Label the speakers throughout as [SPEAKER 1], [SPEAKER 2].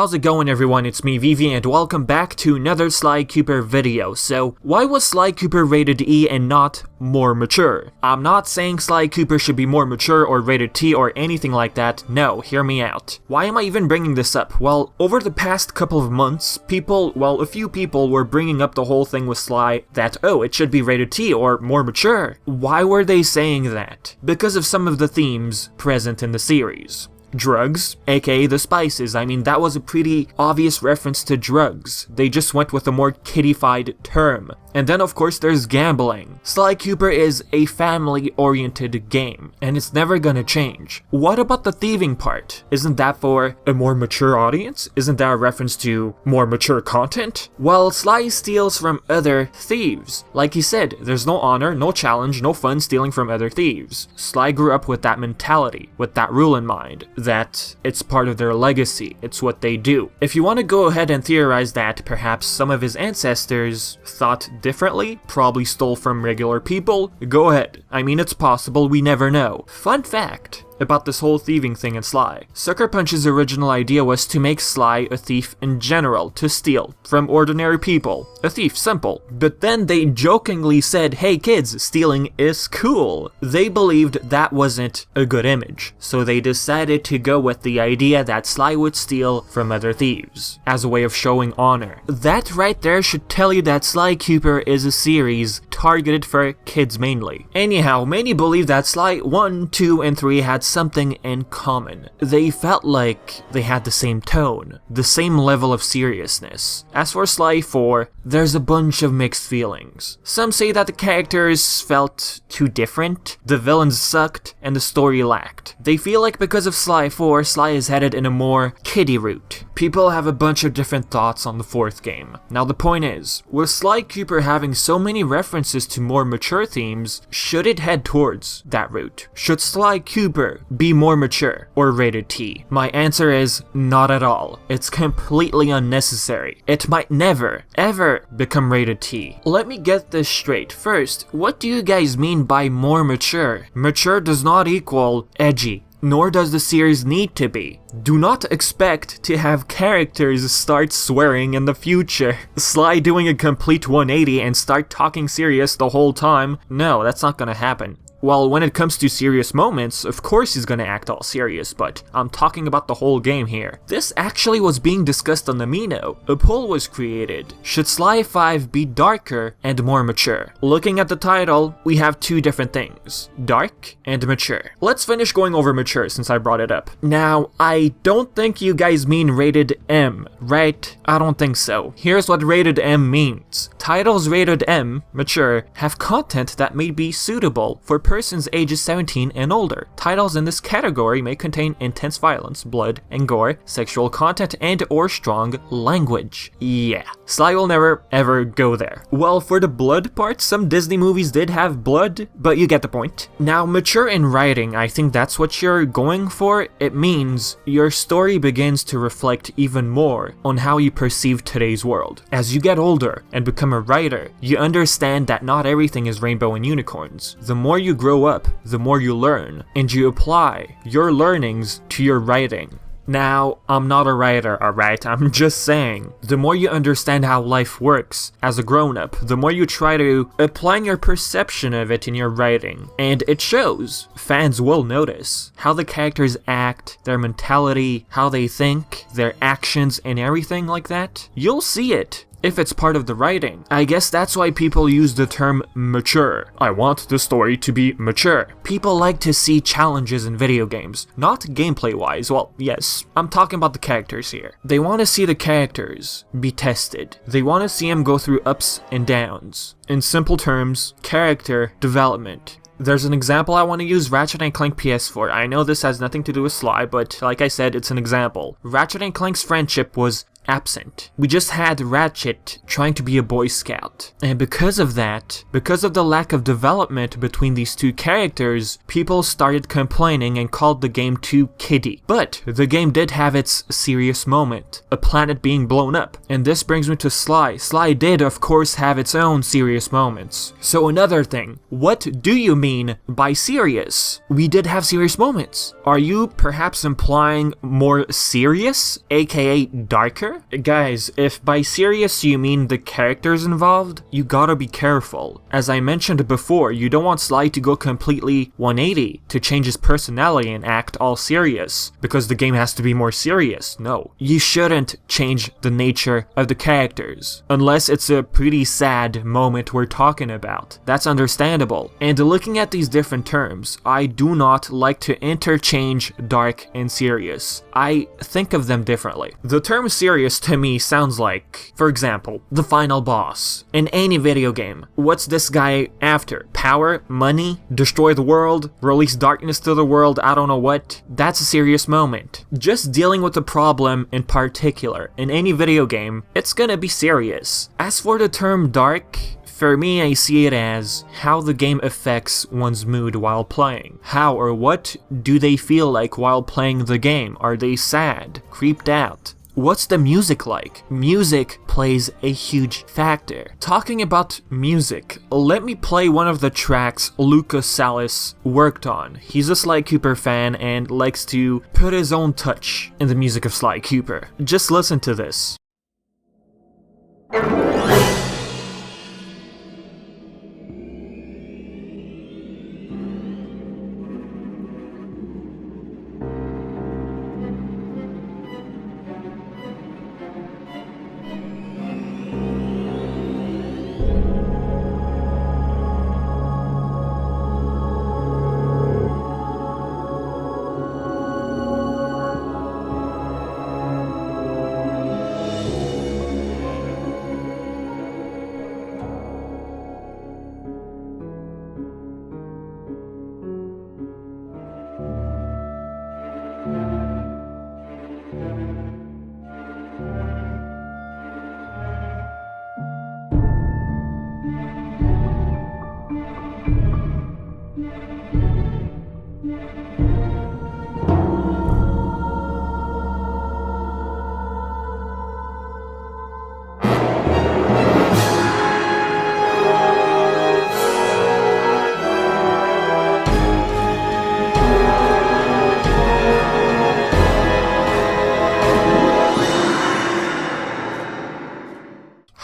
[SPEAKER 1] How's it going, everyone? It's me, Vivi, and welcome back to another Sly Cooper video. So, why was Sly Cooper rated E and not more mature? I'm not saying Sly Cooper should be more mature or rated T or anything like that. No, hear me out. Why am I even bringing this up? Well, over the past couple of months, a few people were bringing up the whole thing with Sly that, oh, it should be rated T or more mature. Why were they saying that? Because of some of the themes present in the series. Drugs, aka the spices. I mean, that was a pretty obvious reference to drugs. They just went with a more kiddified term. And then of course there's gambling. Sly Cooper is a family-oriented game, and it's never gonna change. What about the thieving part? Isn't that for a more mature audience? Isn't that a reference to more mature content? Well, Sly steals from other thieves. Like he said, there's no honor, no challenge, no fun stealing from other thieves. Sly grew up with that mentality, with that rule in mind, that it's part of their legacy, it's what they do. If you want to go ahead and theorize that perhaps some of his ancestors thought differently, probably stole from regular people, go ahead. I mean, it's possible, we never know. Fun fact about this whole thieving thing in Sly. Sucker Punch's original idea was to make Sly a thief in general, to steal from ordinary people. A thief, simple. But then they jokingly said, hey kids, stealing is cool. They believed that wasn't a good image, so they decided to go with the idea that Sly would steal from other thieves, as a way of showing honor. That right there should tell you that Sly Cooper is a series targeted for kids mainly. Anyhow, many believe that Sly 1, 2, and 3 had something in common. They felt like they had the same tone, the same level of seriousness. As for Sly 4, there's a bunch of mixed feelings. Some say that the characters felt too different, the villains sucked, and the story lacked. They feel like because of Sly 4, Sly is headed in a more kiddie route. People have a bunch of different thoughts on the fourth game. Now the point is, with Sly Cooper having so many references to more mature themes, should it head towards that route? Should Sly Cooper be more mature or rated T? My answer is not at all. It's completely unnecessary. It might never, ever become rated T. Let me get this straight. First, what do you guys mean by more mature? Mature does not equal edgy, nor does the series need to be. Do not expect to have characters start swearing in the future. Sly doing a complete 180 and start talking serious the whole time. No, that's not gonna happen. Well, when it comes to serious moments, of course he's gonna act all serious, but I'm talking about the whole game here. This actually was being discussed on Amino. A poll was created. Should Sly 5 be darker and more mature? Looking at the title, we have two different things. Dark and mature. Let's finish going over mature since I brought it up. Now, I don't think you guys mean rated M, right? I don't think so. Here's what rated M means. Titles rated M, mature, have content that may be suitable for persons ages 17 and older. Titles in this category may contain intense violence, blood, and gore, sexual content, and or strong language. Yeah, Sly will never ever go there. Well, for the blood part, some Disney movies did have blood, but you get the point. Now, mature in writing, I think that's what you're going for. It means your story begins to reflect even more on how you perceive today's world. As you get older and become a writer, you understand that not everything is rainbow and unicorns. The more you grow up, the more you learn, and you apply your learnings to your writing. Now, I'm not a writer, alright? I'm just saying, the more you understand how life works as a grown-up, the more you try to apply your perception of it in your writing. And it shows. Fans will notice how the characters act, their mentality, how they think, their actions, and everything like that. You'll see it if it's part of the writing. I guess that's why people use the term mature. I want the story to be mature. People like to see challenges in video games, not gameplay-wise. Well, yes, I'm talking about the characters here. They want to see the characters be tested. They want to see them go through ups and downs. In simple terms, character development. There's an example I want to use, Ratchet & Clank PS4. I know this has nothing to do with Sly, but like I said, it's an example. Ratchet & Clank's friendship was absent. We just had Ratchet trying to be a Boy Scout. And because of that, because of the lack of development between these two characters, people started complaining and called the game too kiddie. But the game did have its serious moment, a planet being blown up. And this brings me to Sly. Sly did, of course, have its own serious moments. So another thing, what do you mean by serious? We did have serious moments. Are you perhaps implying more serious, aka darker? Guys, if by serious you mean the characters involved, you gotta be careful. As I mentioned before, you don't want Sly to go completely 180 to change his personality and act all serious, because the game has to be more serious. No, you shouldn't change the nature of the characters, unless it's a pretty sad moment we're talking about. That's understandable. And looking at these different terms, I do not like to interchange dark and serious. I think of them differently. The term serious to me sounds like, for example, the final boss. In any video game, what's this guy after? Power? Money? Destroy the world? Release darkness to the world? I don't know what. That's a serious moment. Just dealing with a problem in particular, in any video game, it's gonna be serious. As for the term dark, for me, I see it as how the game affects one's mood while playing. How or what do they feel like while playing the game? Are they sad? Creeped out? What's the music like? Music plays a huge factor. Talking about music, let me play one of the tracks Lucas Salas worked on. He's a Sly Cooper fan and likes to put his own touch in the music of Sly Cooper. Just listen to this.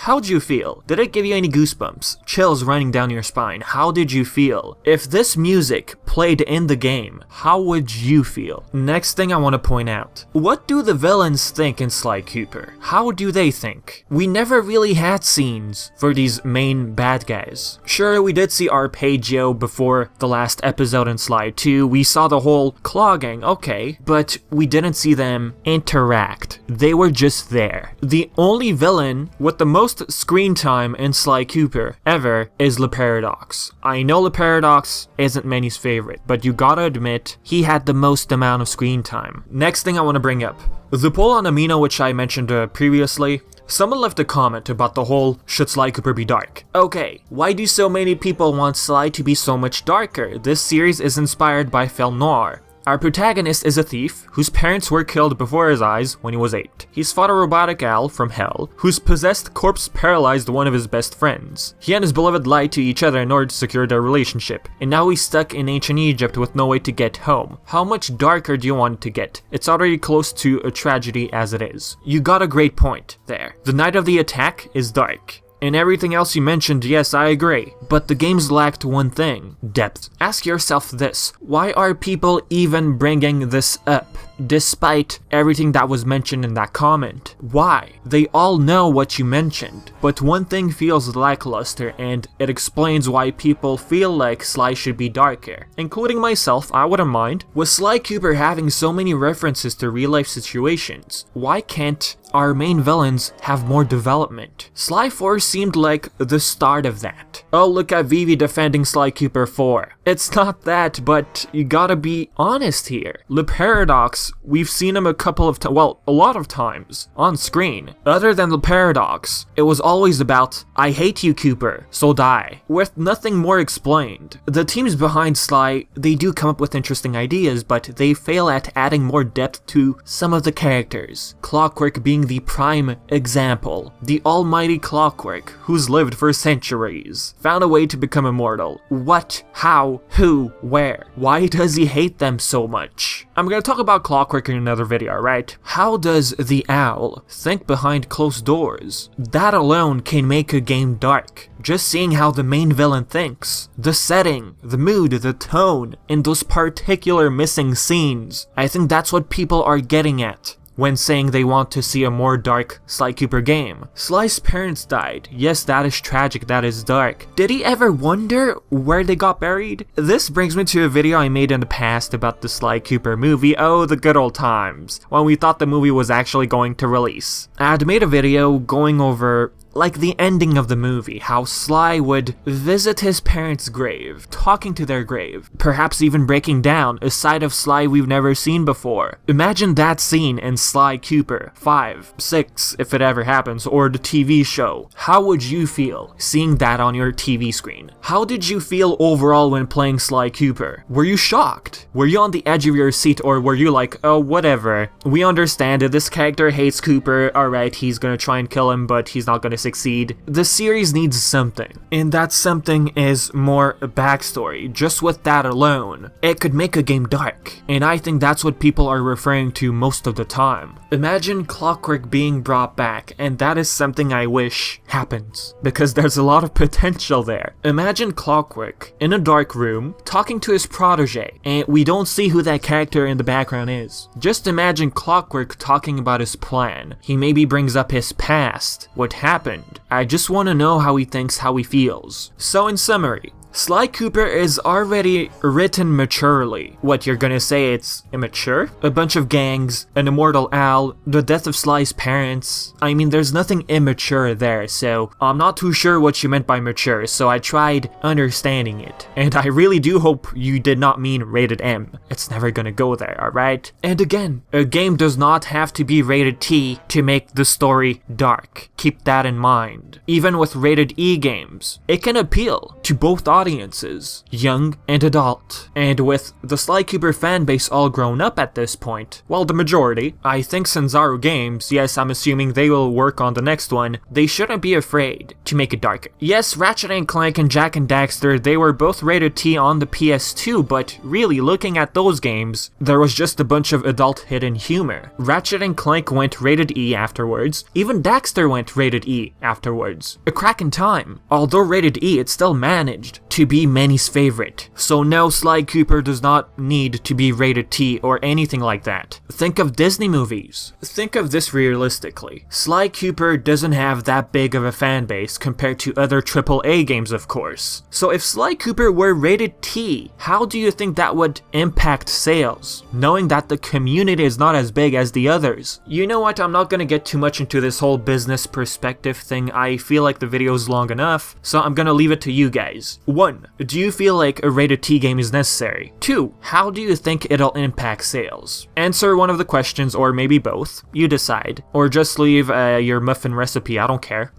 [SPEAKER 1] How'd you feel? Did it give you any goosebumps? Chills running down your spine? How did you feel? If this music played in the game, how would you feel? Next thing I want to point out. What do the villains think in Sly Cooper? How do they think? We never really had scenes for these main bad guys. Sure, we did see Arpeggio before the last episode in Sly 2. We saw the whole Claw Gang, okay, but we didn't see them interact. They were just there. The only villain with the most screen time in Sly Cooper ever is Le Paradox. I know Le Paradox isn't many's favorite, but you gotta admit, he had the most amount of screen time. Next thing I want to bring up. The poll on Amino, which I mentioned previously, someone left a comment about the whole should Sly Cooper be dark. Okay, why do so many people want Sly to be so much darker? This series is inspired by film noir. Our protagonist is a thief whose parents were killed before his eyes when he was 8. He's fought a robotic owl from hell whose possessed corpse paralyzed one of his best friends. He and his beloved lied to each other in order to secure their relationship, and now he's stuck in ancient Egypt with no way to get home. How much darker do you want it to get? It's already close to a tragedy as it is. You got a great point there. The night of the attack is dark. And everything else you mentioned, yes, I agree. But the game's lacked one thing: depth. Ask yourself this: why are people even bringing this up, despite everything that was mentioned in that comment? Why? They all know what you mentioned, but one thing feels lackluster, and it explains why people feel like Sly should be darker. Including myself, I wouldn't mind. With Sly Cooper having so many references to real-life situations, why can't our main villains have more development? Sly 4 seemed like the start of that. Oh, look at Vivi defending Sly Cooper 4. It's not that, but you gotta be honest here. Le Paradox Yes, we've seen him a couple of times, well, a lot of times, on screen. Other than the paradox, it was always about, I hate you, Cooper, so die, with nothing more explained. The teams behind Sly, they do come up with interesting ideas, but they fail at adding more depth to some of the characters. Clockwork being the prime example. The almighty Clockwork, who's lived for centuries, found a way to become immortal. What? How? Who? Where? Why does he hate them so much? I'm gonna talk about Clockwork in another video, right? How does the owl think behind closed doors? That alone can make a game dark. Just seeing how the main villain thinks, the setting, the mood, the tone, and those particular missing scenes. I think that's what people are getting at when saying they want to see a more dark Sly Cooper game. Sly's parents died. Yes, that is tragic, that is dark. Did he ever wonder where they got buried? This brings me to a video I made in the past about the Sly Cooper movie, oh the good old times, when we thought the movie was actually going to release. I had made a video going over like the ending of the movie, how Sly would visit his parents' grave, talking to their grave, perhaps even breaking down, a side of Sly we've never seen before. Imagine that scene in Sly Cooper 5, 6, if it ever happens, or the TV show. How would you feel seeing that on your TV screen? How did you feel overall when playing Sly Cooper? Were you shocked? Were you on the edge of your seat, or were you like, oh whatever, we understand that this character hates Cooper, alright, he's gonna try and kill him, but he's not gonna succeed. The series needs something, and that something is more backstory. Just with that alone, it could make a game dark, and I think that's what people are referring to most of the time. Imagine Clockwork being brought back, and that is something I wish happens, because there's a lot of potential there. Imagine Clockwork in a dark room, talking to his protege, and we don't see who that character in the background is. Just imagine Clockwork talking about his plan. He maybe brings up his past, what happened. I just want to know how he thinks, how he feels. So in summary, Sly Cooper is already written maturely. What, you're gonna say it's immature? A bunch of gangs, an immortal owl, the death of Sly's parents. I mean, there's nothing immature there, so I'm not too sure what you meant by mature, so I tried understanding it. And I really do hope you did not mean rated M. It's never gonna go there, alright? And again, a game does not have to be rated T to make the story dark. Keep that in mind. Even with rated E games, it can appeal to both audiences, young and adult. And with the Sly Cooper fanbase all grown up at this point, well, the majority, I think Sanzaru Games, yes, I'm assuming they will work on the next one, they shouldn't be afraid to make it darker. Yes, Ratchet & Clank and Jak and Daxter, they were both rated T on the PS2, but really looking at those games, there was just a bunch of adult hidden humor. Ratchet & Clank went rated E afterwards, even Daxter went rated E afterwards. A crack in time. Although rated E, it still managed to be many's favorite. So no, Sly Cooper does not need to be rated T or anything like that. Think of Disney movies. Think of this realistically. Sly Cooper doesn't have that big of a fan base compared to other AAA games, of course. So if Sly Cooper were rated T, how do you think that would impact sales, knowing that the community is not as big as the others? You know what, I'm not gonna get too much into this whole business perspective thing. I feel like the video is long enough, so I'm gonna leave it to you guys. 1. Do you feel like a rated T game is necessary? 2. How do you think it'll impact sales? Answer one of the questions, or maybe both. You decide. Or just leave your muffin recipe, I don't care.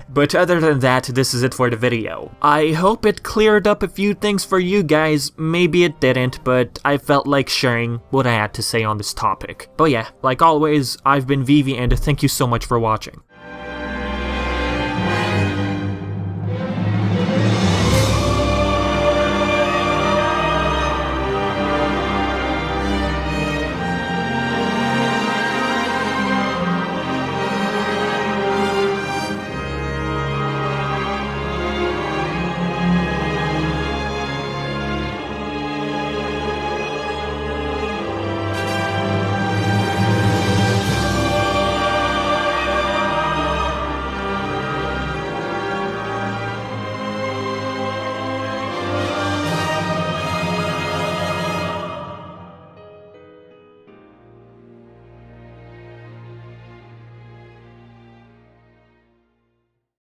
[SPEAKER 1] But other than that, this is it for the video. I hope it cleared up a few things for you guys. Maybe it didn't, but I felt like sharing what I had to say on this topic. But yeah, like always, I've been Vivi, and thank you so much for watching.